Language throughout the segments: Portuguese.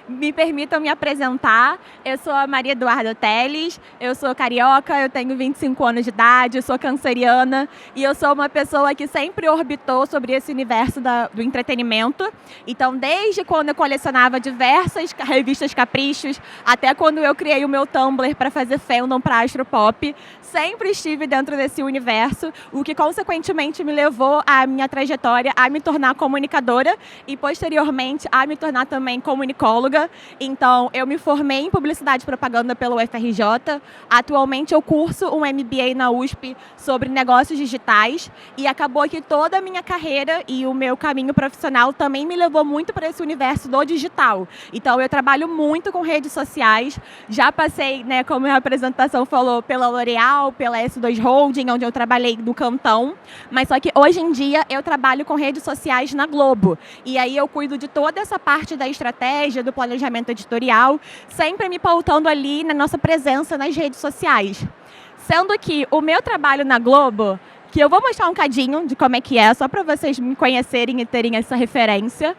Me permitam me apresentar, eu sou a Maria Eduarda Teles, eu sou carioca, eu tenho 25 anos de idade, eu sou canceriana e eu sou uma pessoa que sempre orbitou sobre esse universo do entretenimento. Então, desde quando eu colecionava diversas revistas Caprichos, até quando eu criei o meu Tumblr para fazer fandom para Astropop, sempre estive dentro desse universo, o que consequentemente me levou a minha trajetória a me tornar comunicadora e posteriormente a me tornar também comunicóloga. Então, eu me formei em Publicidade e Propaganda pelo UFRJ. Atualmente, eu curso um MBA na USP sobre negócios digitais e acabou que toda a minha carreira e o meu caminho profissional também me levou muito para esse universo do digital. Então, eu trabalho muito com redes sociais. Já passei, né, como a apresentação falou, pela L'Oréal, pela S2 Holding, onde eu trabalhei no Cantão. Mas só que hoje em dia eu trabalho com redes sociais na Globo. E aí eu cuido de toda essa parte da estratégia, do planejamento editorial, sempre me pautando ali na nossa presença nas redes sociais. Sendo que o meu trabalho na Globo, que eu vou mostrar um cadinho de como é que é, só para vocês me conhecerem e terem essa referência.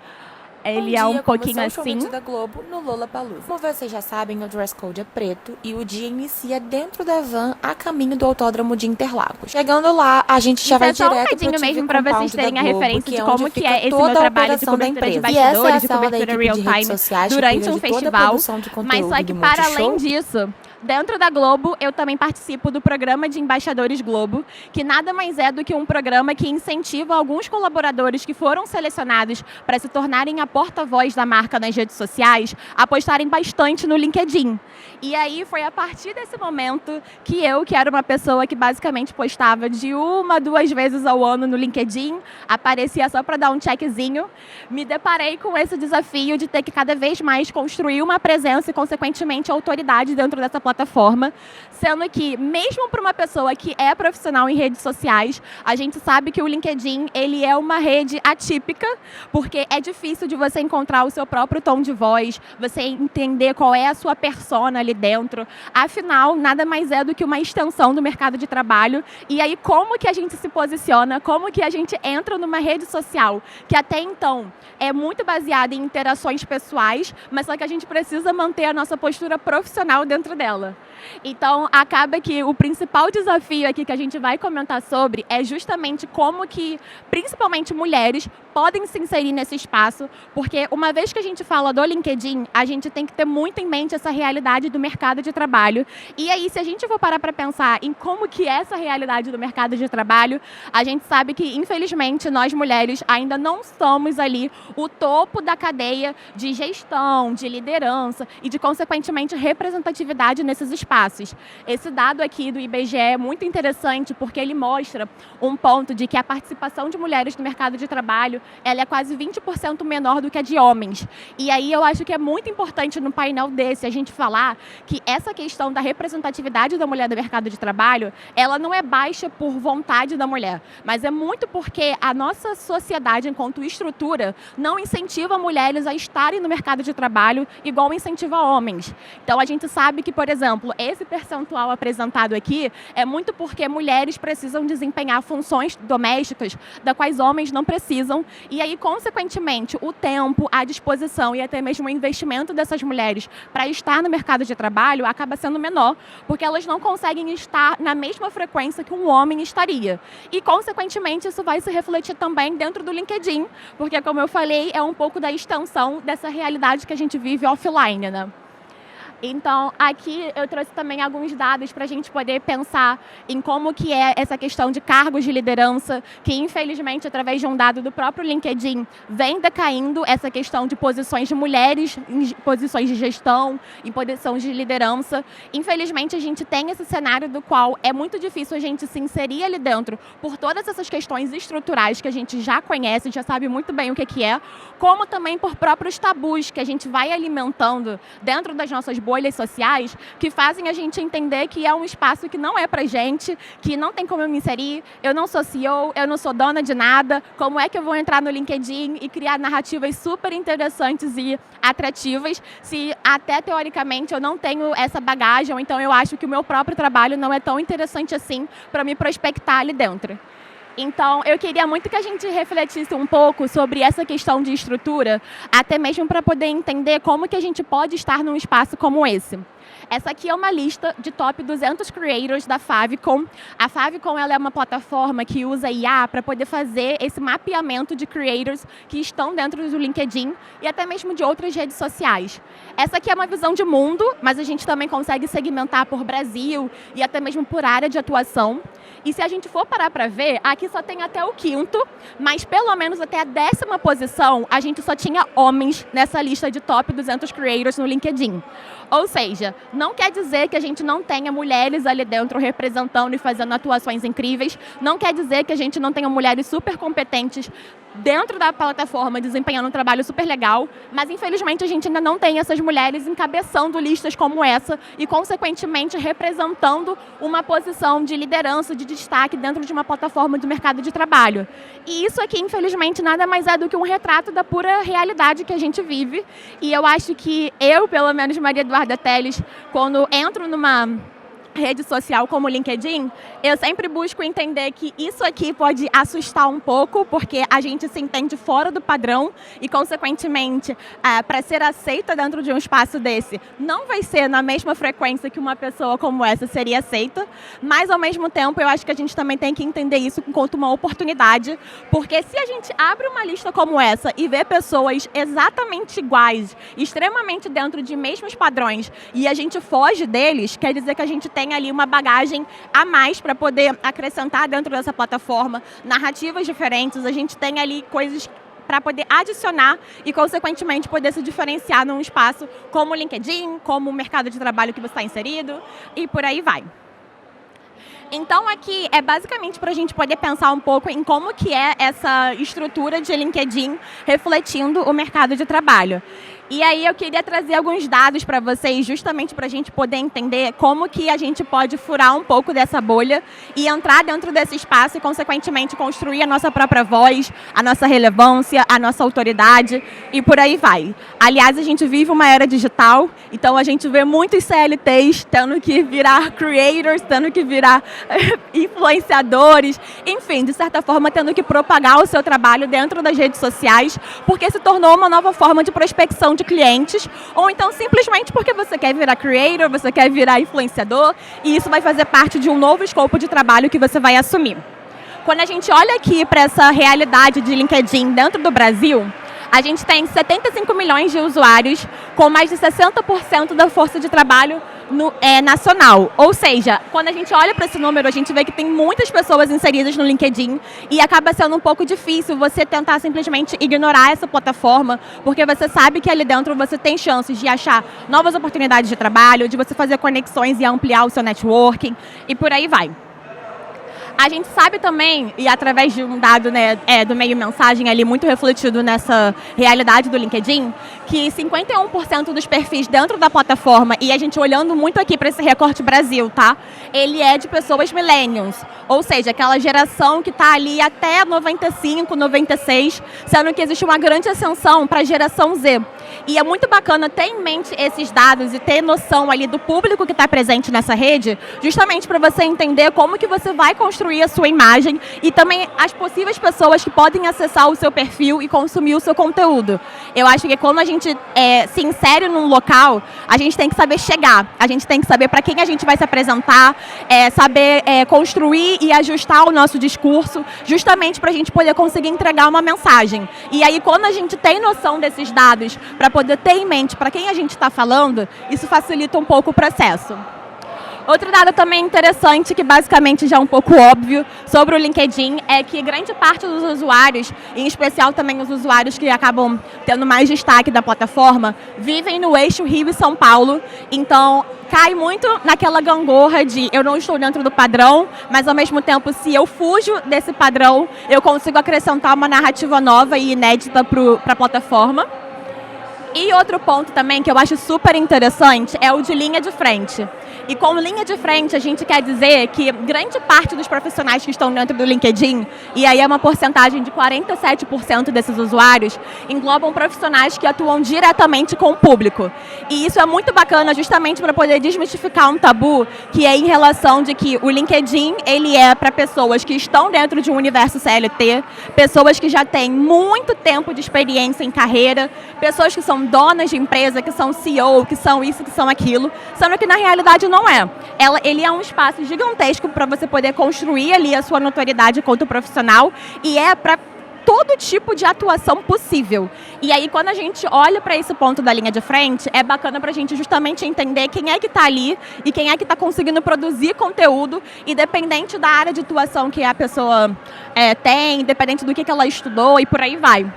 Ele é um pouquinho assim. Da Globo no Lollapalooza. Como vocês já sabem, o dress code é preto e o dia inicia dentro da van a caminho do Autódromo de Interlagos. Chegando lá, a gente já vai direto pro TV cadinho mesmo para vocês terem a referência de como que é esse meu trabalho de cobertura de bastidores, de cobertura real time durante um festival. Mas só que para além disso, dentro da Globo, eu também participo do programa de Embaixadores Globo, que nada mais é do que um programa que incentiva alguns colaboradores que foram selecionados para se tornarem a porta-voz da marca nas redes sociais a postarem bastante no LinkedIn. E aí foi a partir desse momento que era uma pessoa que basicamente postava de 1, 2 vezes ao ano no LinkedIn, aparecia só para dar um checkzinho, me deparei com esse desafio de ter que cada vez mais construir uma presença e, consequentemente, autoridade dentro dessa plataforma, sendo que, mesmo para uma pessoa que é profissional em redes sociais, a gente sabe que o LinkedIn ele é uma rede atípica, porque é difícil de você encontrar o seu próprio tom de voz, você entender qual é a sua persona ali dentro. Afinal, nada mais é do que uma extensão do mercado de trabalho. E aí, como que a gente se posiciona, como que a gente entra numa rede social que até então é muito baseada em interações pessoais, mas só que a gente precisa manter a nossa postura profissional dentro dela. Então, acaba que o principal desafio aqui que a gente vai comentar sobre é justamente como que, principalmente mulheres, podem se inserir nesse espaço, porque uma vez que a gente fala do LinkedIn, a gente tem que ter muito em mente essa realidade do mercado de trabalho. E aí, se a gente for parar para pensar em como que é essa realidade do mercado de trabalho, a gente sabe que, infelizmente, nós mulheres ainda não somos ali o topo da cadeia de gestão, de liderança e de, consequentemente, representatividade nesses espaços. Esse dado aqui do IBGE é muito interessante porque ele mostra um ponto de que a participação de mulheres no mercado de trabalho ela é quase 20% menor do que a de homens. E aí eu acho que é muito importante no painel desse a gente falar que essa questão da representatividade da mulher no mercado de trabalho, ela não é baixa por vontade da mulher, mas é muito porque a nossa sociedade, enquanto estrutura, não incentiva mulheres a estarem no mercado de trabalho igual incentiva homens. Então a gente sabe que, por exemplo, esse percentual apresentado aqui é muito porque mulheres precisam desempenhar funções domésticas da quais homens não precisam. E aí, consequentemente, o tempo, a disposição e até mesmo o investimento dessas mulheres para estar no mercado de trabalho acaba sendo menor, porque elas não conseguem estar na mesma frequência que um homem estaria. E, consequentemente, isso vai se refletir também dentro do LinkedIn, porque, como eu falei, é um pouco da extensão dessa realidade que a gente vive offline, né? Então, aqui eu trouxe também alguns dados para a gente poder pensar em como que é essa questão de cargos de liderança, que infelizmente, através de um dado do próprio LinkedIn, vem decaindo essa questão de posições de mulheres em posições de gestão, em posições de liderança. Infelizmente, a gente tem esse cenário do qual é muito difícil a gente se inserir ali dentro por todas essas questões estruturais que a gente já conhece, já sabe muito bem o que é, como também por próprios tabus que a gente vai alimentando dentro das nossas bolhas sociais, que fazem a gente entender que é um espaço que não é pra gente, que não tem como eu me inserir, eu não sou CEO, eu não sou dona de nada, como é que eu vou entrar no LinkedIn e criar narrativas super interessantes e atrativas, se até teoricamente eu não tenho essa bagagem, ou então eu acho que o meu próprio trabalho não é tão interessante assim para me prospectar ali dentro. Então, eu queria muito que a gente refletisse um pouco sobre essa questão de estrutura, até mesmo para poder entender como que a gente pode estar num espaço como esse. Essa aqui é uma lista de top 200 creators da Favicon. A Favicon ela é uma plataforma que usa IA para poder fazer esse mapeamento de creators que estão dentro do LinkedIn e até mesmo de outras redes sociais. Essa aqui é uma visão de mundo, mas a gente também consegue segmentar por Brasil e até mesmo por área de atuação. E se a gente for parar para ver, aqui só tem até o 5º, mas pelo menos até a 10ª posição, a gente só tinha homens nessa lista de top 200 creators no LinkedIn. Ou seja, não quer dizer que a gente não tenha mulheres ali dentro representando e fazendo atuações incríveis, não quer dizer que a gente não tenha mulheres super competentes dentro da plataforma, desempenhando um trabalho super legal, mas infelizmente a gente ainda não tem essas mulheres encabeçando listas como essa e, consequentemente, representando uma posição de liderança, de destaque dentro de uma plataforma de mercado de trabalho. E isso aqui, infelizmente, nada mais é do que um retrato da pura realidade que a gente vive. E eu acho que eu, pelo menos Maria Eduarda Teles, quando entro numa rede social como o LinkedIn, eu sempre busco entender que isso aqui pode assustar um pouco, porque a gente se entende fora do padrão e, consequentemente, para ser aceita dentro de um espaço desse, não vai ser na mesma frequência que uma pessoa como essa seria aceita, mas, ao mesmo tempo, eu acho que a gente também tem que entender isso enquanto uma oportunidade, porque se a gente abre uma lista como essa e vê pessoas exatamente iguais, extremamente dentro de mesmos padrões, e a gente foge deles, quer dizer que a gente tem ali uma bagagem a mais para poder acrescentar dentro dessa plataforma, narrativas diferentes, a gente tem ali coisas para poder adicionar e, consequentemente, poder se diferenciar num espaço como o LinkedIn, como o mercado de trabalho que você está inserido e por aí vai. Então, aqui é basicamente para a gente poder pensar um pouco em como que é essa estrutura de LinkedIn refletindo o mercado de trabalho. E aí eu queria trazer alguns dados para vocês, justamente para a gente poder entender como que a gente pode furar um pouco dessa bolha e entrar dentro desse espaço e, consequentemente, construir a nossa própria voz, a nossa relevância, a nossa autoridade e por aí vai. Aliás, a gente vive uma era digital, então a gente vê muitos CLTs tendo que virar creators, tendo que virar influenciadores, enfim, de certa forma, tendo que propagar o seu trabalho dentro das redes sociais, porque se tornou uma nova forma de prospecção de clientes, ou então simplesmente porque você quer virar creator, você quer virar influenciador, e isso vai fazer parte de um novo escopo de trabalho que você vai assumir. Quando a gente olha aqui para essa realidade de LinkedIn dentro do Brasil, a gente tem 75 milhões de usuários, com mais de 60% da força de trabalho nacional. Ou seja, quando a gente olha para esse número, a gente vê que tem muitas pessoas inseridas no LinkedIn e acaba sendo um pouco difícil você tentar simplesmente ignorar essa plataforma, porque você sabe que ali dentro você tem chances de achar novas oportunidades de trabalho, de você fazer conexões e ampliar o seu networking e por aí vai. A gente sabe também, e através de um dado do meio mensagem ali muito refletido nessa realidade do LinkedIn, que 51% dos perfis dentro da plataforma, e a gente olhando muito aqui para esse recorte Brasil, tá? Ele é de pessoas millennials, ou seja, aquela geração que está ali até 95, 96, sendo que existe uma grande ascensão para a geração Z. E é muito bacana ter em mente esses dados e ter noção ali do público que está presente nessa rede, justamente para você entender como que você vai construir a sua imagem e também as possíveis pessoas que podem acessar o seu perfil e consumir o seu conteúdo. Eu acho que quando a gente se insere num local, a gente tem que saber chegar, a gente tem que saber para quem a gente vai se apresentar, saber construir e ajustar o nosso discurso, justamente para a gente poder conseguir entregar uma mensagem. E aí, quando a gente tem noção desses dados, para poder ter em mente para quem a gente está falando, isso facilita um pouco o processo. Outro dado também interessante, que basicamente já é um pouco óbvio, sobre o LinkedIn, é que grande parte dos usuários, em especial também os usuários que acabam tendo mais destaque da plataforma, vivem no eixo Rio e São Paulo, então cai muito naquela gangorra de eu não estou dentro do padrão, mas ao mesmo tempo, se eu fujo desse padrão, eu consigo acrescentar uma narrativa nova e inédita para a plataforma. E outro ponto também que eu acho super interessante é o de linha de frente. E com linha de frente, a gente quer dizer que grande parte dos profissionais que estão dentro do LinkedIn, e aí é uma porcentagem de 47% desses usuários, englobam profissionais que atuam diretamente com o público. E isso é muito bacana justamente para poder desmistificar um tabu, que é em relação de que o LinkedIn, ele é para pessoas que estão dentro de um universo CLT, pessoas que já têm muito tempo de experiência em carreira, pessoas que são donas de empresa, que são CEO, que são isso, que são aquilo, sendo que na realidade não é. Ele é um espaço gigantesco para você poder construir ali a sua notoriedade enquanto profissional e é para todo tipo de atuação possível. E aí, quando a gente olha para esse ponto da linha de frente, é bacana para a gente justamente entender quem é que está ali e quem é que está conseguindo produzir conteúdo, independente da área de atuação que a pessoa tem, independente do que ela estudou e por aí vai.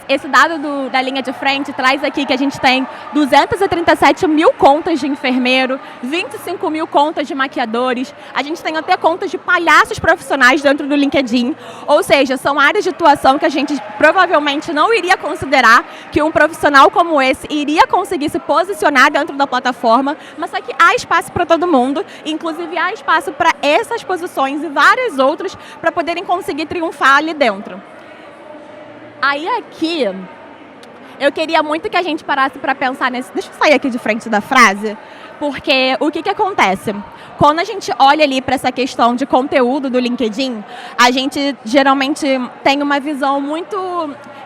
Esse dado da linha de frente traz aqui que a gente tem 237 mil contas de enfermeiro, 25 mil contas de maquiadores, a gente tem até contas de palhaços profissionais dentro do LinkedIn, ou seja, são áreas de atuação que a gente provavelmente não iria considerar que um profissional como esse iria conseguir se posicionar dentro da plataforma, mas só que há espaço para todo mundo, inclusive há espaço para essas posições e várias outras para poderem conseguir triunfar ali dentro. Aí aqui, eu queria muito que a gente parasse para pensar nesse... Deixa eu sair aqui de frente da frase, porque o que acontece? Quando a gente olha ali para essa questão de conteúdo do LinkedIn, a gente geralmente tem uma visão muito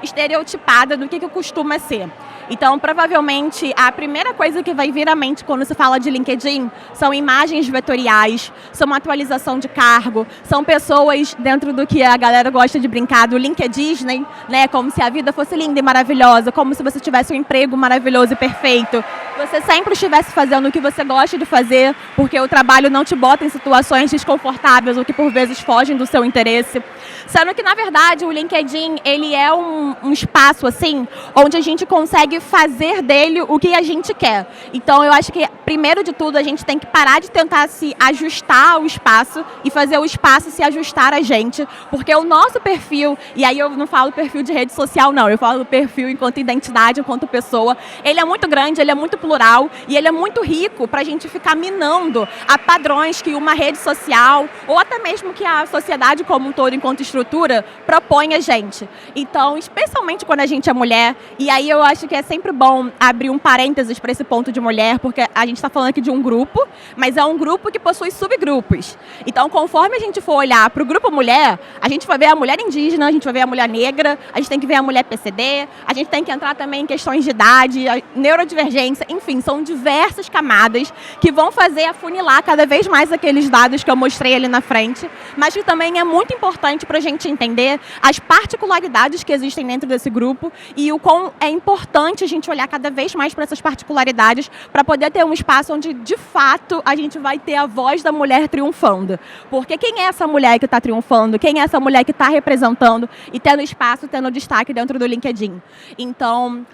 estereotipada do que costuma ser. Então, provavelmente, a primeira coisa que vai vir à mente quando se fala de LinkedIn são imagens vetoriais, são uma atualização de cargo, são pessoas dentro do que a galera gosta de brincar, do LinkedIn, né? Como se a vida fosse linda e maravilhosa, como se você tivesse um emprego maravilhoso e perfeito. Você sempre estivesse fazendo o que você gosta de fazer, porque o trabalho não te bota em situações desconfortáveis ou que por vezes fogem do seu interesse. Sendo que, na verdade, o LinkedIn, ele é um espaço, assim, onde a gente consegue fazer dele o que a gente quer. Então, eu acho que, primeiro de tudo, a gente tem que parar de tentar se ajustar ao espaço e fazer o espaço se ajustar a gente, porque o nosso perfil, e aí eu não falo perfil de rede social, não, eu falo perfil enquanto identidade, enquanto pessoa, ele é muito grande, ele é muito plural e ele é muito rico para a gente ficar minando a padrões que uma rede social, ou até mesmo que a sociedade como um todo, enquanto estrutura, propõe a gente. Então, especialmente quando a gente é mulher, e aí eu acho que é sempre bom abrir um parênteses para esse ponto de mulher, porque a gente está falando aqui de um grupo, mas é um grupo que possui subgrupos. Então, conforme a gente for olhar para o grupo mulher, a gente vai ver a mulher indígena, a gente vai ver a mulher negra, a gente tem que ver a mulher PCD, a gente tem que entrar também em questões de idade, neurodivergência, enfim, são diversas camadas que vão fazer afunilar cada vez mais aqueles dados que eu mostrei ali na frente, mas que também é muito importante para a gente entender as particularidades que existem dentro desse grupo e o quão é importante a gente olhar cada vez mais para essas particularidades para poder ter um espaço onde, de fato, a gente vai ter a voz da mulher triunfando. Porque quem é essa mulher que está triunfando? Quem é essa mulher que está representando e tendo espaço, tendo destaque dentro do LinkedIn? Então,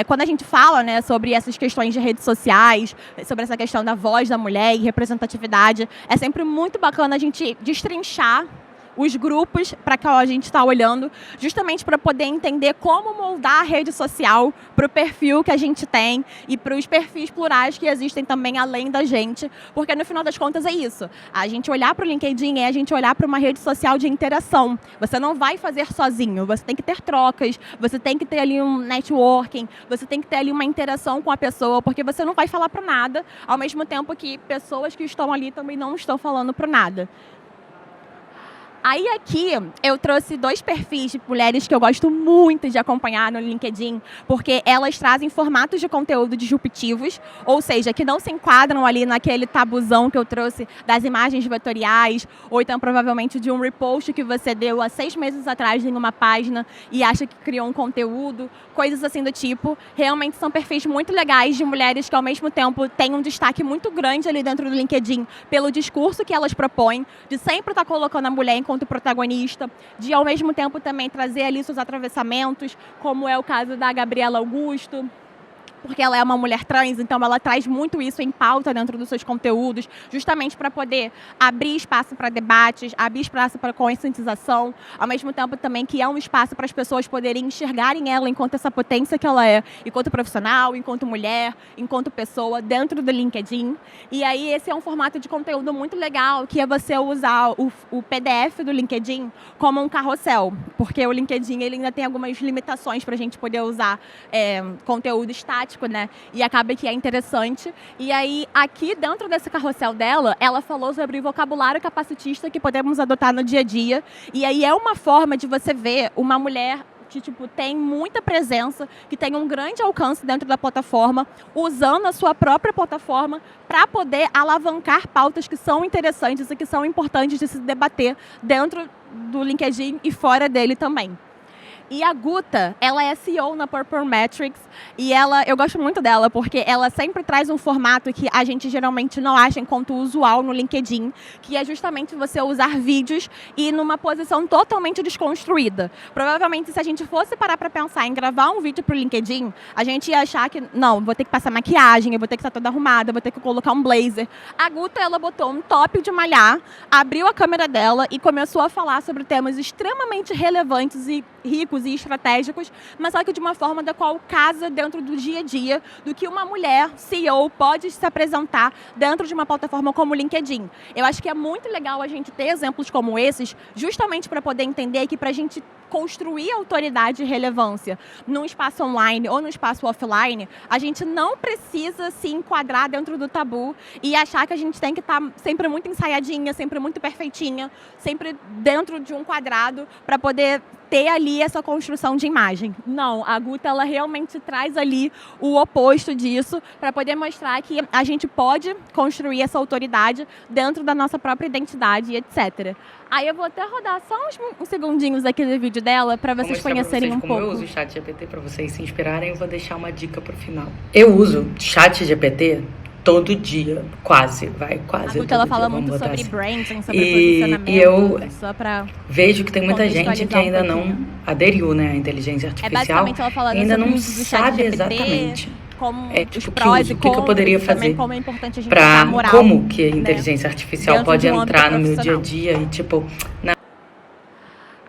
quando a gente fala, né, sobre essas questões de redes sociais, sobre essa questão da voz da mulher e representatividade, é sempre muito bacana a gente destrinchar os grupos para que a gente está olhando, justamente para poder entender como moldar a rede social para o perfil que a gente tem e para os perfis plurais que existem também além da gente, porque no final das contas é isso. A gente olhar para o LinkedIn é a gente olhar para uma rede social de interação. Você não vai fazer sozinho, você tem que ter trocas, você tem que ter ali um networking, você tem que ter ali uma interação com a pessoa, porque você não vai falar para nada, ao mesmo tempo que pessoas que estão ali também não estão falando para nada. Aí aqui eu trouxe 2 perfis de mulheres que eu gosto muito de acompanhar no LinkedIn, porque elas trazem formatos de conteúdo disruptivos, ou seja, que não se enquadram ali naquele tabuzão que eu trouxe das imagens vetoriais, ou então provavelmente de um repost que você deu há 6 meses atrás em uma página e acha que criou um conteúdo, coisas assim do tipo. Realmente são perfis muito legais de mulheres que ao mesmo tempo têm um destaque muito grande ali dentro do LinkedIn pelo discurso que elas propõem, de sempre estar colocando a mulher enquanto protagonista, de ao mesmo tempo também trazer ali seus atravessamentos, como é o caso da Gabriela Augusto, porque ela é uma mulher trans, então ela traz muito isso em pauta dentro dos seus conteúdos, justamente para poder abrir espaço para debates, abrir espaço para conscientização, ao mesmo tempo também que é um espaço para as pessoas poderem enxergarem ela enquanto essa potência que ela é, enquanto profissional, enquanto mulher, enquanto pessoa, dentro do LinkedIn. E aí esse é um formato de conteúdo muito legal, que é você usar o PDF do LinkedIn como um carrossel, porque o LinkedIn ele ainda tem algumas limitações para a gente poder usar conteúdo estático, né? E acaba que é interessante. E aí, aqui dentro desse carrossel dela, ela falou sobre o vocabulário capacitista que podemos adotar no dia a dia. E aí é uma forma de você ver uma mulher que tem muita presença, que tem um grande alcance dentro da plataforma, usando a sua própria plataforma para poder alavancar pautas que são interessantes e que são importantes de se debater dentro do LinkedIn e fora dele também. E a Guta, ela é CEO na Purple Metrics e eu gosto muito dela porque ela sempre traz um formato que a gente geralmente não acha enquanto usual no LinkedIn, que é justamente você usar vídeos e numa posição totalmente desconstruída. Provavelmente, se a gente fosse parar para pensar em gravar um vídeo para o LinkedIn, a gente ia achar que, não, vou ter que passar maquiagem, eu vou ter que estar toda arrumada, vou ter que colocar um blazer. A Guta, ela botou um top de malhar, abriu a câmera dela e começou a falar sobre temas extremamente relevantes e ricos e estratégicos, mas só que de uma forma da qual casa dentro do dia a dia do que uma mulher CEO pode se apresentar dentro de uma plataforma como o LinkedIn. Eu acho que é muito legal a gente ter exemplos como esses, justamente para poder entender que para a gente construir autoridade e relevância num espaço online ou num espaço offline, a gente não precisa se enquadrar dentro do tabu e achar que a gente tem que estar sempre muito ensaiadinha, sempre muito perfeitinha, sempre dentro de um quadrado para poder ter ali essa construção de imagem. Não, a Guta, ela realmente traz ali o oposto disso para poder mostrar que a gente pode construir essa autoridade dentro da nossa própria identidade e etc. Aí eu vou até rodar só uns segundinhos aqui do vídeo dela para vocês conhecerem um pouco. Como eu uso o ChatGPT para vocês se inspirarem, eu vou deixar uma dica pro final. Eu uso ChatGPT todo dia, quase. A Guta, ela fala muito sobre branding, sobre posicionamento. E eu vejo que tem muita gente que ainda não aderiu, né, à inteligência artificial. Ainda não sabe exatamente como os prós e o que eu poderia fazer para como que a inteligência artificial pode entrar no meu dia a dia e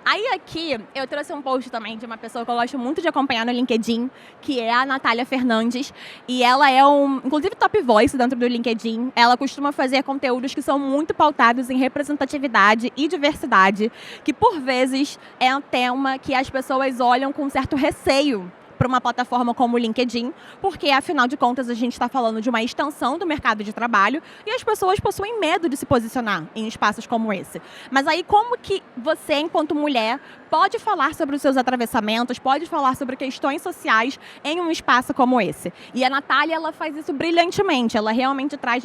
Aí aqui eu trouxe um post também de uma pessoa que eu gosto muito de acompanhar no LinkedIn, que é a Natália Fernandes. E ela é inclusive, top voice dentro do LinkedIn. Ela costuma fazer conteúdos que são muito pautados em representatividade e diversidade, que por vezes é um tema que as pessoas olham com certo receio para uma plataforma como o LinkedIn, porque, afinal de contas, a gente está falando de uma extensão do mercado de trabalho e as pessoas possuem medo de se posicionar em espaços como esse. Mas aí, como que você, enquanto mulher, pode falar sobre os seus atravessamentos, pode falar sobre questões sociais em um espaço como esse? E a Natália, ela faz isso brilhantemente, ela realmente traz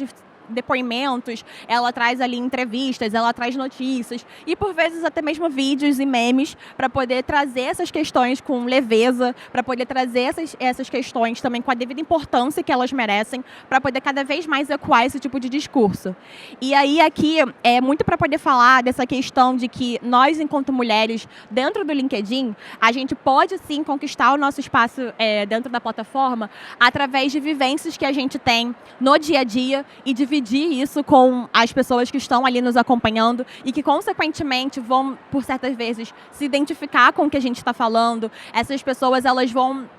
depoimentos, ela traz ali entrevistas, ela traz notícias e por vezes até mesmo vídeos e memes para poder trazer essas questões com leveza, para poder trazer essas questões também com a devida importância que elas merecem, para poder cada vez mais ecoar esse tipo de discurso. E aí aqui é muito para poder falar dessa questão de que nós, enquanto mulheres, dentro do LinkedIn, a gente pode sim conquistar o nosso espaço dentro da plataforma através de vivências que a gente tem no dia a dia e dividir isso com as pessoas que estão ali nos acompanhando e que, consequentemente, vão, por certas vezes, se identificar com o que a gente está falando. Essas pessoas, elas vão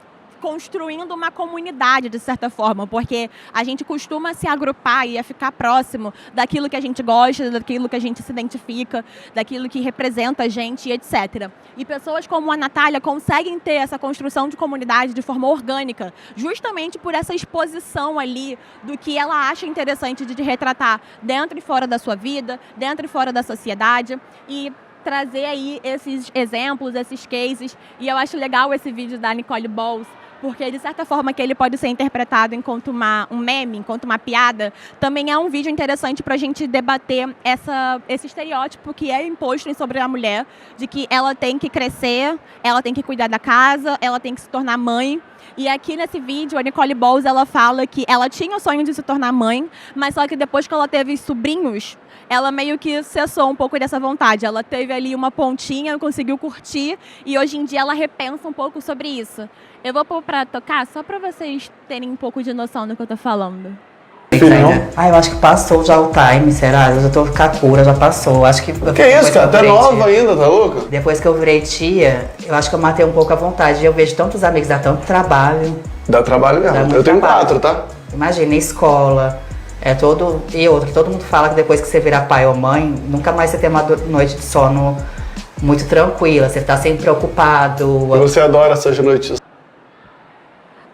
construindo uma comunidade, de certa forma, porque a gente costuma se agrupar e a ficar próximo daquilo que a gente gosta, daquilo que a gente se identifica, daquilo que representa a gente, etc. E pessoas como a Natália conseguem ter essa construção de comunidade de forma orgânica, justamente por essa exposição ali do que ela acha interessante de retratar dentro e fora da sua vida, dentro e fora da sociedade, e trazer aí esses exemplos, esses cases. E eu acho legal esse vídeo da Nicole Bowles, porque, de certa forma, que ele pode ser interpretado enquanto um meme, enquanto uma piada, também é um vídeo interessante para a gente debater esse estereótipo que é imposto sobre a mulher, de que ela tem que crescer, ela tem que cuidar da casa, ela tem que se tornar mãe. E aqui nesse vídeo, a Nicole Bowles, ela fala que ela tinha o sonho de se tornar mãe, mas só que depois que ela teve sobrinhos, ela meio que cessou um pouco dessa vontade. Ela teve ali uma pontinha, conseguiu curtir, e hoje em dia ela repensa um pouco sobre isso. Eu vou pra tocar, só pra vocês terem um pouco de noção do que eu tô falando? Eu acho que passou já o time, será? Eu já tô kakura, já passou. Acho que isso, cara? Tá nova ainda, tá louca? Depois que eu virei tia, eu acho que eu matei um pouco a vontade. Eu vejo tantos amigos, dá tanto trabalho. Dá trabalho mesmo. Eu tenho 4, tá? Imagina, escola. Todo mundo fala que depois que você virar pai ou mãe, nunca mais você tem uma noite de sono muito tranquila. Você tá sempre preocupado. E você adora essas noites.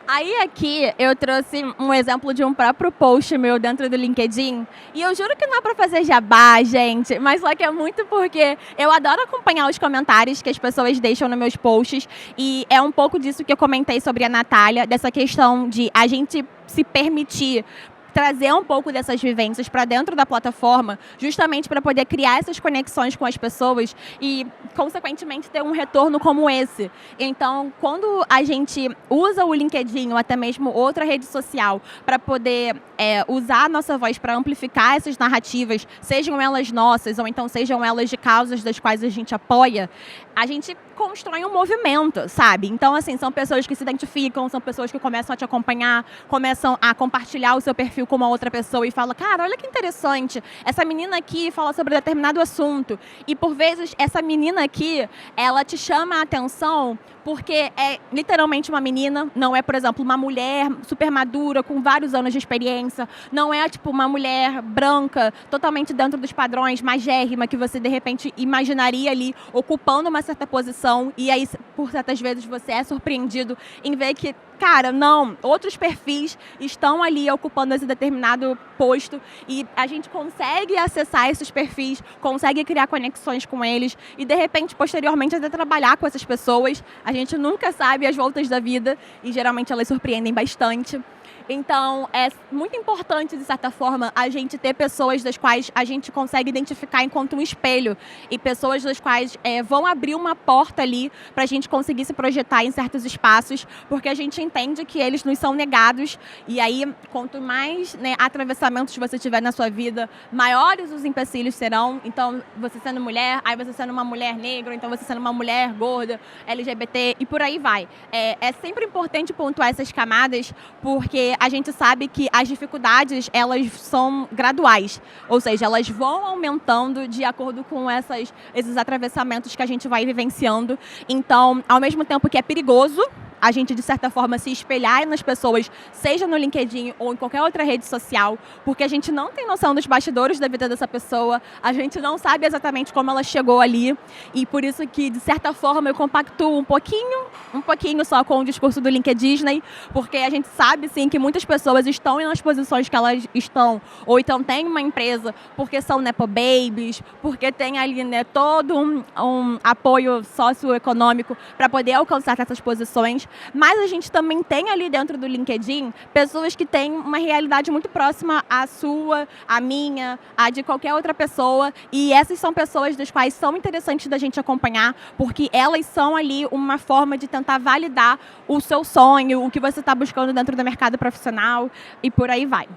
Aí aqui eu trouxe um exemplo de um próprio post meu dentro do LinkedIn. E eu juro que não é pra fazer jabá, gente, mas só que é muito porque eu adoro acompanhar os comentários que as pessoas deixam nos meus posts. E é um pouco disso que eu comentei sobre a Natália, dessa questão de a gente se permitir trazer um pouco dessas vivências para dentro da plataforma, justamente para poder criar essas conexões com as pessoas e, consequentemente, ter um retorno como esse. Então, quando a gente usa o LinkedIn ou até mesmo outra rede social para poder usar a nossa voz para amplificar essas narrativas, sejam elas nossas ou então sejam elas de causas das quais a gente apoia, a gente constrói um movimento, sabe? Então, assim, são pessoas que se identificam, são pessoas que começam a te acompanhar, começam a compartilhar o seu perfil com uma outra pessoa e falam, cara, olha que interessante, essa menina aqui fala sobre determinado assunto. E, por vezes, essa menina aqui, ela te chama a atenção porque é literalmente uma menina, não é, por exemplo, uma mulher super madura, com vários anos de experiência, não é, tipo, uma mulher branca, totalmente dentro dos padrões, magérrima, que você, de repente, imaginaria ali ocupando uma certa posição, e aí, por certas vezes, você é surpreendido em ver que, cara, não, outros perfis estão ali ocupando esse determinado posto e a gente consegue acessar esses perfis, consegue criar conexões com eles e, de repente, posteriormente, até trabalhar com essas pessoas. A gente nunca sabe as voltas da vida e, geralmente, elas surpreendem bastante. Então, é muito importante, de certa forma, a gente ter pessoas das quais a gente consegue identificar enquanto um espelho e pessoas das quais vão abrir uma porta ali para a gente conseguir se projetar em certos espaços, porque a gente entende que eles nos são negados e aí, quanto mais atravessamentos você tiver na sua vida, maiores os empecilhos serão. Então, você sendo mulher, aí você sendo uma mulher negra, então você sendo uma mulher gorda, LGBT e por aí vai. É sempre importante pontuar essas camadas, porque a gente sabe que as dificuldades, elas são graduais, ou seja, elas vão aumentando de acordo com esses atravessamentos que a gente vai vivenciando. Então, ao mesmo tempo que é perigoso a gente, de certa forma, se espelhar nas pessoas, seja no LinkedIn ou em qualquer outra rede social, porque a gente não tem noção dos bastidores da vida dessa pessoa, a gente não sabe exatamente como ela chegou ali, e por isso que, de certa forma, eu compactuo um pouquinho só com o discurso do LinkedIn, porque a gente sabe, sim, que muitas pessoas estão nas posições que elas estão, ou então têm uma empresa porque são nepo babies, porque tem ali todo um apoio socioeconômico para poder alcançar essas posições. Mas a gente também tem ali dentro do LinkedIn pessoas que têm uma realidade muito próxima à sua, à minha, à de qualquer outra pessoa. E essas são pessoas das quais são interessantes da gente acompanhar, porque elas são ali uma forma de tentar validar o seu sonho, o que você está buscando dentro do mercado profissional e por aí vai.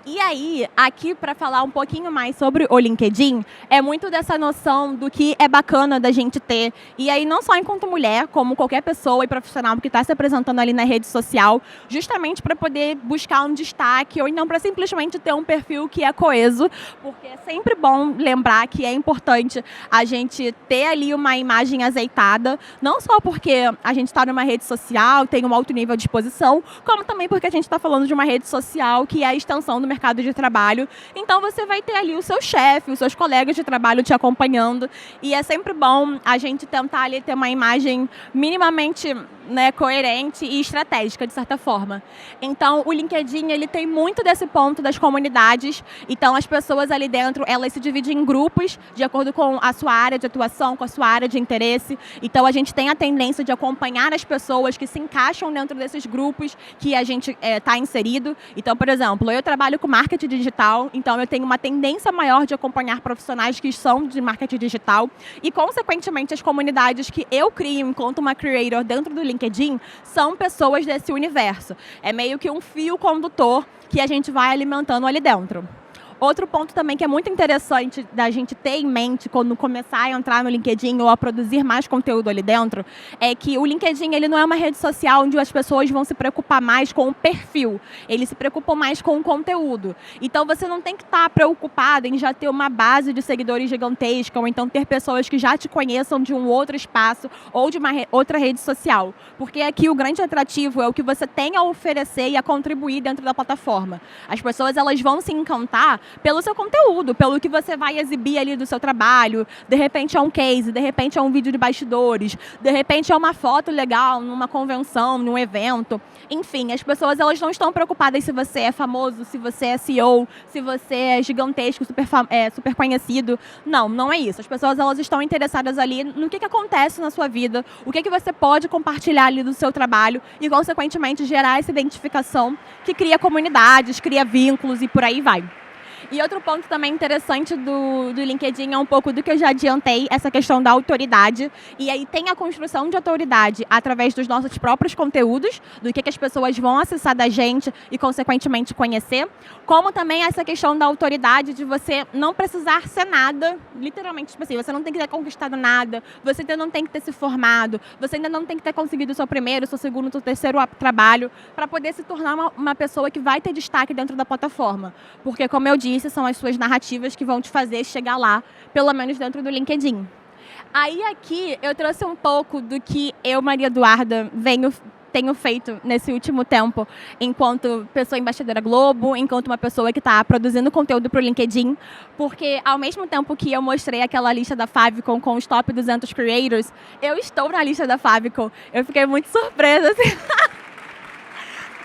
E aí, aqui para falar um pouquinho mais sobre o LinkedIn, é muito dessa noção do que é bacana da gente ter. E aí, não só enquanto mulher, como qualquer pessoa e profissional que está se apresentando ali na rede social, justamente para poder buscar um destaque ou então para simplesmente ter um perfil que é coeso, porque é sempre bom lembrar que é importante a gente ter ali uma imagem azeitada, não só porque a gente está numa rede social, tem um alto nível de exposição, como também porque a gente está falando de uma rede social que é a extensão do mercado de trabalho. Então você vai ter ali o seu chefe, os seus colegas de trabalho te acompanhando e é sempre bom a gente tentar ali ter uma imagem minimamente coerente e estratégica, de certa forma. Então, o LinkedIn, ele tem muito desse ponto das comunidades. Então, as pessoas ali dentro, elas se dividem em grupos, de acordo com a sua área de atuação, com a sua área de interesse. Então, a gente tem a tendência de acompanhar as pessoas que se encaixam dentro desses grupos que a gente está inserido. Então, por exemplo, eu trabalho com marketing digital, então eu tenho uma tendência maior de acompanhar profissionais que são de marketing digital e, consequentemente, as comunidades que eu crio enquanto uma creator dentro do LinkedIn são pessoas desse universo. É meio que um fio condutor que a gente vai alimentando ali dentro. Outro ponto também que é muito interessante da gente ter em mente quando começar a entrar no LinkedIn ou a produzir mais conteúdo ali dentro, é que o LinkedIn ele não é uma rede social onde as pessoas vão se preocupar mais com o perfil, eles se preocupam mais com o conteúdo. Então você não tem que estar preocupado em já ter uma base de seguidores gigantesca ou então ter pessoas que já te conheçam de um outro espaço ou de uma outra rede social, porque aqui o grande atrativo é o que você tem a oferecer e a contribuir dentro da plataforma. As pessoas elas vão se encantar pelo seu conteúdo, pelo que você vai exibir ali do seu trabalho. De repente é um case, de repente é um vídeo de bastidores, de repente é uma foto legal numa convenção, num evento. Enfim, as pessoas elas não estão preocupadas se você é famoso, se você é CEO, se você é gigantesco, super conhecido. Não é isso. As pessoas elas estão interessadas ali no que acontece na sua vida, o que você pode compartilhar ali do seu trabalho e, consequentemente, gerar essa identificação que cria comunidades, cria vínculos e por aí vai. E outro ponto também interessante do LinkedIn é um pouco do que eu já adiantei, essa questão da autoridade. E aí tem a construção de autoridade através dos nossos próprios conteúdos, do que as pessoas vão acessar da gente e, consequentemente, conhecer. Como também essa questão da autoridade de você não precisar ser nada, literalmente, tipo assim, você não tem que ter conquistado nada, você ainda não tem que ter se formado, você ainda não tem que ter conseguido o seu primeiro, seu segundo, seu terceiro trabalho para poder se tornar uma pessoa que vai ter destaque dentro da plataforma. Porque, como eu disse, são as suas narrativas que vão te fazer chegar lá, pelo menos dentro do LinkedIn. Aí aqui eu trouxe um pouco do que eu, Maria Eduarda, tenho feito nesse último tempo, enquanto pessoa embaixadora Globo, enquanto uma pessoa que está produzindo conteúdo para o LinkedIn, porque ao mesmo tempo que eu mostrei aquela lista da Favicon com os top 200 creators, eu estou na lista da Favicon. Eu fiquei muito surpresa, assim.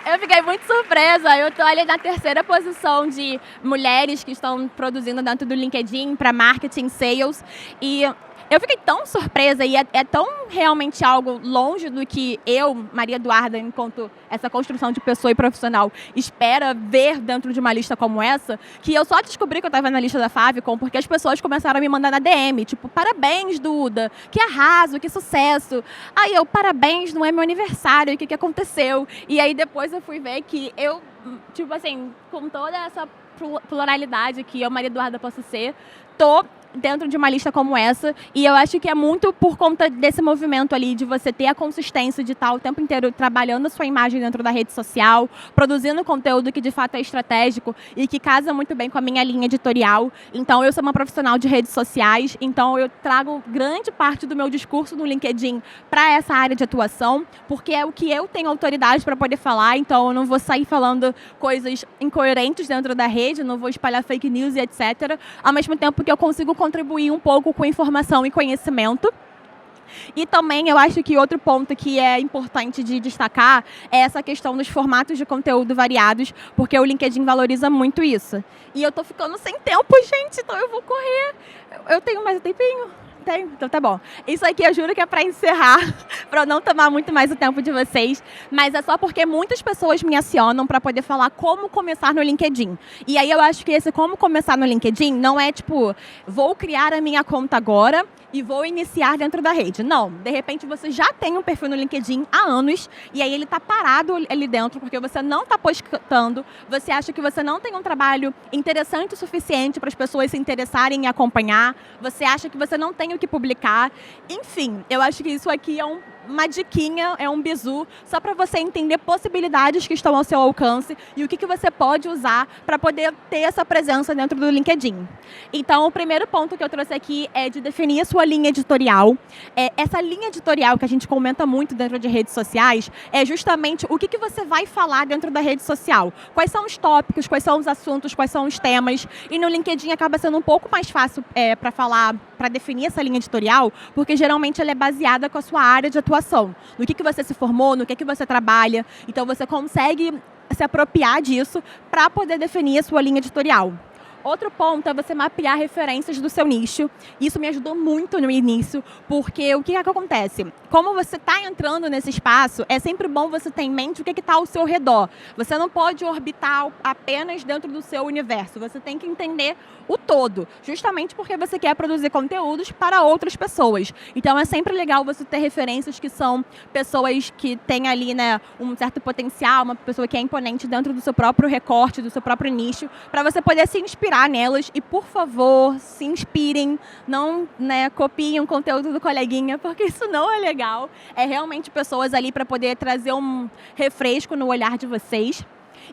Eu fiquei muito surpresa. Eu estou ali na 3ª posição de mulheres que estão produzindo dentro do LinkedIn para marketing, sales. E eu fiquei tão surpresa e é tão realmente algo longe do que eu, Maria Eduarda, enquanto essa construção de pessoa e profissional, espera ver dentro de uma lista como essa, que eu só descobri que eu estava na lista da Favicon porque as pessoas começaram a me mandar na DM, tipo, parabéns, Duda, que arraso, que sucesso. Aí eu, parabéns, não é meu aniversário, o que aconteceu? E aí depois eu fui ver que eu, tipo assim, com toda essa pluralidade que eu, Maria Eduarda, posso ser, tô dentro de uma lista como essa, e eu acho que é muito por conta desse movimento ali, de você ter a consistência de estar o tempo inteiro trabalhando a sua imagem dentro da rede social, produzindo conteúdo que de fato é estratégico e que casa muito bem com a minha linha editorial. Então eu sou uma profissional de redes sociais, então eu trago grande parte do meu discurso no LinkedIn para essa área de atuação, porque é o que eu tenho autoridade para poder falar, então eu não vou sair falando coisas incoerentes dentro da rede, não vou espalhar fake news e etc, ao mesmo tempo que eu consigo contribuir um pouco com informação e conhecimento. E também eu acho que outro ponto que é importante de destacar é essa questão dos formatos de conteúdo variados, porque o LinkedIn valoriza muito isso. E eu tô ficando sem tempo, gente, então eu vou correr. Eu tenho mais um tempinho? Tem? Então tá bom. Isso aqui eu juro que é para encerrar, para eu não tomar muito mais o tempo de vocês, mas é só porque muitas pessoas me acionam para poder falar como começar no LinkedIn. E aí eu acho que esse como começar no LinkedIn não é tipo, vou criar a minha conta agora e vou iniciar dentro da rede. Não, de repente você já tem um perfil no LinkedIn há anos e aí ele está parado ali dentro porque você não está postando, você acha que você não tem um trabalho interessante o suficiente para as pessoas se interessarem em acompanhar, você acha que você não tem o que publicar. Enfim, eu acho que isso aqui é uma diquinha, é um bizu, só para você entender possibilidades que estão ao seu alcance e o que você pode usar para poder ter essa presença dentro do LinkedIn. Então, o primeiro ponto que eu trouxe aqui é de definir a sua linha editorial. Essa linha editorial que a gente comenta muito dentro de redes sociais é justamente o que você vai falar dentro da rede social. Quais são os tópicos, quais são os assuntos, quais são os temas. E no LinkedIn acaba sendo um pouco mais fácil para falar, para definir essa linha editorial, porque geralmente ela é baseada com a sua área de atuação. No que você se formou, no que você trabalha. Então você consegue se apropriar disso para poder definir a sua linha editorial. Outro ponto é você mapear referências do seu nicho. Isso me ajudou muito no início, porque o que acontece? Como você está entrando nesse espaço, é sempre bom você ter em mente o que está ao seu redor. Você não pode orbitar apenas dentro do seu universo. Você tem que entender o todo, justamente porque você quer produzir conteúdos para outras pessoas. Então é sempre legal você ter referências que são pessoas que têm ali, né, um certo potencial, uma pessoa que é imponente dentro do seu próprio recorte, do seu próprio nicho, para você poder se inspirar inspirar nelas e, por favor, se inspirem, não, né, copiem o conteúdo do coleguinha, porque isso não é legal. É realmente pessoas ali para poder trazer um refresco no olhar de vocês.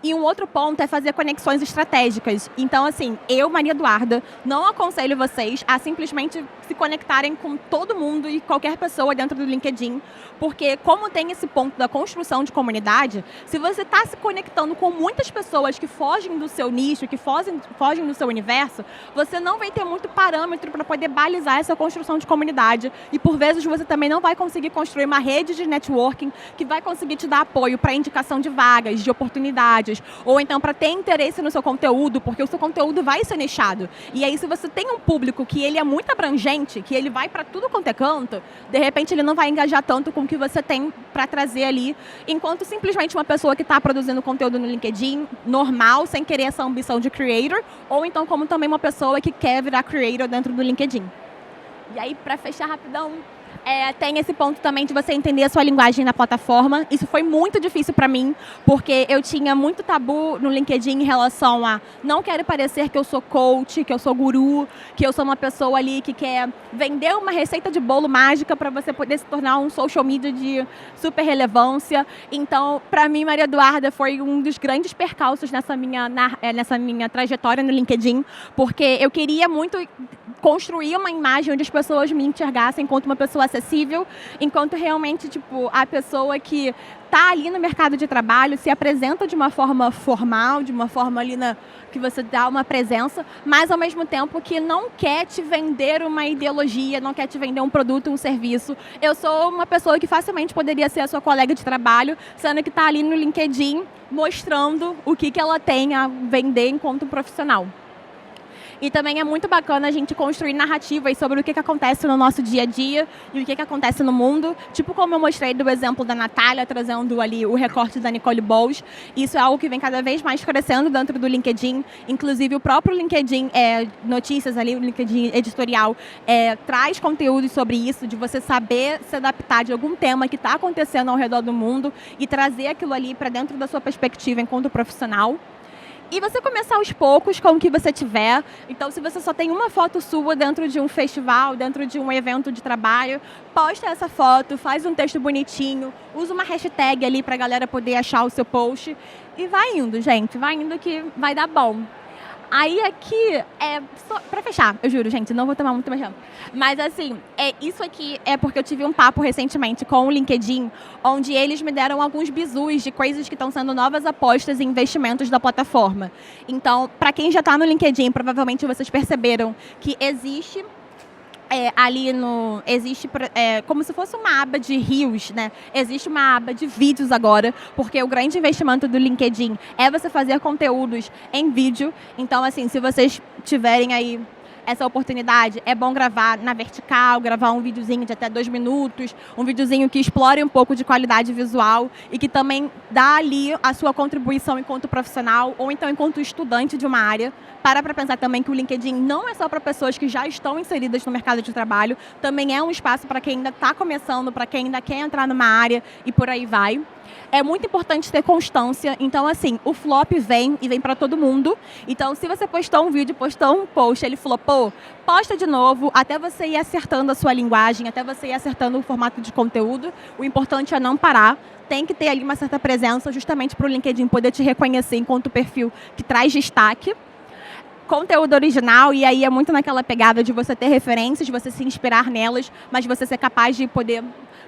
E um outro ponto é fazer conexões estratégicas. Então, assim, eu, Maria Eduarda, não aconselho vocês a simplesmente se conectarem com todo mundo e qualquer pessoa dentro do LinkedIn, porque como tem esse ponto da construção de comunidade, se você está se conectando com muitas pessoas que fogem do seu nicho, que fogem do seu universo, você não vai ter muito parâmetro para poder balizar essa construção de comunidade e, por vezes, você também não vai conseguir construir uma rede de networking que vai conseguir te dar apoio para indicação de vagas, de oportunidades, ou então para ter interesse no seu conteúdo, porque o seu conteúdo vai ser nichado. E aí, se você tem um público que ele é muito abrangente, que ele vai para tudo quanto é canto, de repente ele não vai engajar tanto com o que você tem para trazer ali, enquanto simplesmente uma pessoa que está produzindo conteúdo no LinkedIn, normal, sem querer essa ambição de creator, ou então como também uma pessoa que quer virar creator dentro do LinkedIn. E aí, para fechar rapidão, tem esse ponto também de você entender a sua linguagem na plataforma. Isso foi muito difícil para mim, porque eu tinha muito tabu no LinkedIn em relação a não quero parecer que eu sou coach, que eu sou guru, que eu sou uma pessoa ali que quer vender uma receita de bolo mágica para você poder se tornar um social media de super relevância. Então, para mim, Maria Eduarda foi um dos grandes percalços nessa minha trajetória no LinkedIn, porque eu queria muito construir uma imagem onde as pessoas me enxergassem enquanto uma pessoa acessível, enquanto realmente, tipo, a pessoa que está ali no mercado de trabalho se apresenta de uma forma formal, de uma forma ali que você dá uma presença, mas ao mesmo tempo que não quer te vender uma ideologia, não quer te vender um produto, um serviço. Eu sou uma pessoa que facilmente poderia ser a sua colega de trabalho, sendo que está ali no LinkedIn mostrando o que ela tem a vender enquanto profissional. E também é muito bacana a gente construir narrativas sobre o que acontece no nosso dia a dia e o que acontece no mundo. Tipo como eu mostrei do exemplo da Natália, trazendo ali o recorte da Nicole Bowles. Isso é algo que vem cada vez mais crescendo dentro do LinkedIn. Inclusive, o próprio LinkedIn Notícias ali, o LinkedIn editorial, traz conteúdo sobre isso, de você saber se adaptar de algum tema que está acontecendo ao redor do mundo e trazer aquilo ali para dentro da sua perspectiva enquanto profissional. E você começar aos poucos com o que você tiver. Então, se você só tem uma foto sua dentro de um festival, dentro de um evento de trabalho, posta essa foto, faz um texto bonitinho, usa uma hashtag ali para a galera poder achar o seu post. E vai indo, gente. Vai indo que vai dar bom. Aí aqui, pra fechar, eu juro, gente, não vou tomar muito mais tempo. Mas assim, isso aqui é porque eu tive um papo recentemente com o LinkedIn, onde eles me deram alguns bizus de coisas que estão sendo novas apostas e investimentos da plataforma. Então, para quem já está no LinkedIn, provavelmente vocês perceberam que existe... existe como se fosse uma aba de Reels, né? Existe uma aba de vídeos agora, porque o grande investimento do LinkedIn é você fazer conteúdos em vídeo. Então, assim, se vocês tiverem aí essa oportunidade, é bom gravar na vertical, gravar um videozinho de até 2 minutos, um videozinho que explore um pouco de qualidade visual e que também dá ali a sua contribuição enquanto profissional ou então enquanto estudante de uma área. Para pensar também que o LinkedIn não é só para pessoas que já estão inseridas no mercado de trabalho, também é um espaço para quem ainda está começando, para quem ainda quer entrar numa área e por aí vai. É muito importante ter constância. Então, assim, o flop vem e vem para todo mundo. Então, se você postou um vídeo, postou um post, ele flopou, posta de novo, até você ir acertando a sua linguagem, até você ir acertando o formato de conteúdo. O importante é não parar. Tem que ter ali uma certa presença, justamente para o LinkedIn poder te reconhecer enquanto perfil que traz destaque. Conteúdo original, e aí é muito naquela pegada de você ter referências, de você se inspirar nelas, mas você ser capaz de poder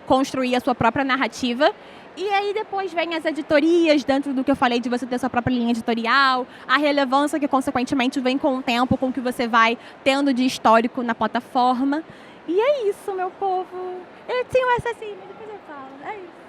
construir a sua própria narrativa. E aí depois vem as editorias, dentro do que eu falei de você ter sua própria linha editorial, a relevância que consequentemente vem com o tempo, com o que você vai tendo de histórico na plataforma. E é isso, meu povo. Eu tinha essa assim, mas depois eu falo. É isso.